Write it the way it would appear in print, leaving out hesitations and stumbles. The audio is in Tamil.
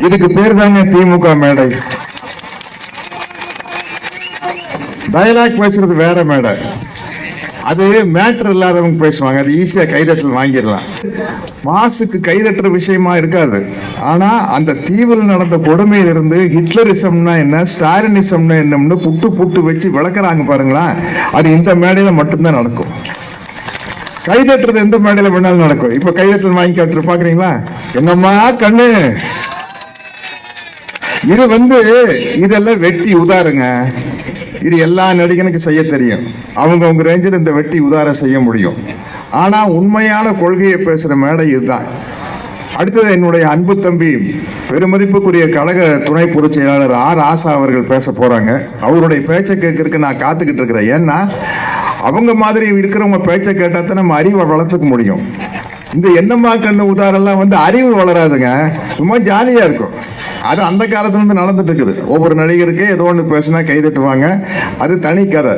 இதுக்கு பேர் தாங்க திமுக மேடை. டயலாக் பேசுறது வேற மேடை, அது மேட்டர் இல்லாதவங்க பேசுவாங்க, அது ஈஸியா கைதட்டல் வாங்கிடலாம். மாசுக்கு கைதட்டுற விஷயமா இருக்காது. ஆனா அந்த தீவில் நடந்த கொடுமையிலிருந்து ஹிட்லரிசம்னா என்ன, ஸ்டாலினிசம்னா என்னன்னு புட்டு புட்டு வச்சு விளக்குறாங்க பாருங்களா, அது இந்த மேடையில மட்டும்தான் நடக்கும். கைதட்டுறது எந்த மேடையில வேணாலும் நடக்கும். இப்ப கைதட்டல் வாங்கி காட்டுற பாக்குறீங்களா, என்னம்மா கண்ணு, இது இதெல்லாம் வெட்டி உதாருங்க. இது எல்லா நடிகனுக்கு செய்ய தெரியும், அவங்க ரேஞ்சில் இந்த வெட்டி உதார செய்ய முடியும். ஆனா உண்மையான கொள்கையை பேசுற மேடை இதுதான். அடுத்தது என்னுடைய அன்பு தம்பி பெருமதிப்புக்குரிய கழக துணை பொதுச் செயலாளர் ஆர் ஆசா அவர்கள் பேச போறாங்க. அவருடைய பேச்சை கேட்கறதுக்கு நான் காத்துக்கிட்டு இருக்கிறேன். ஏன்னா அவங்க மாதிரி இருக்கிறவங்க பேச்சை கேட்டா தான் நம்ம அறிவை வளர்த்துக்க முடியும். இந்த என்னம்மா கண்ணு உதாரெல்லாம் அறிவு வளராதுங்க, சும்மா ஜாலியா இருக்கும். அது அந்த காலத்துல இருந்து நடந்துட்டு இருக்குது. ஒவ்வொரு நடிகருக்கே ஏதோ ஒன்று பேசினா கைதட்டுவாங்க, அது தனி கதை.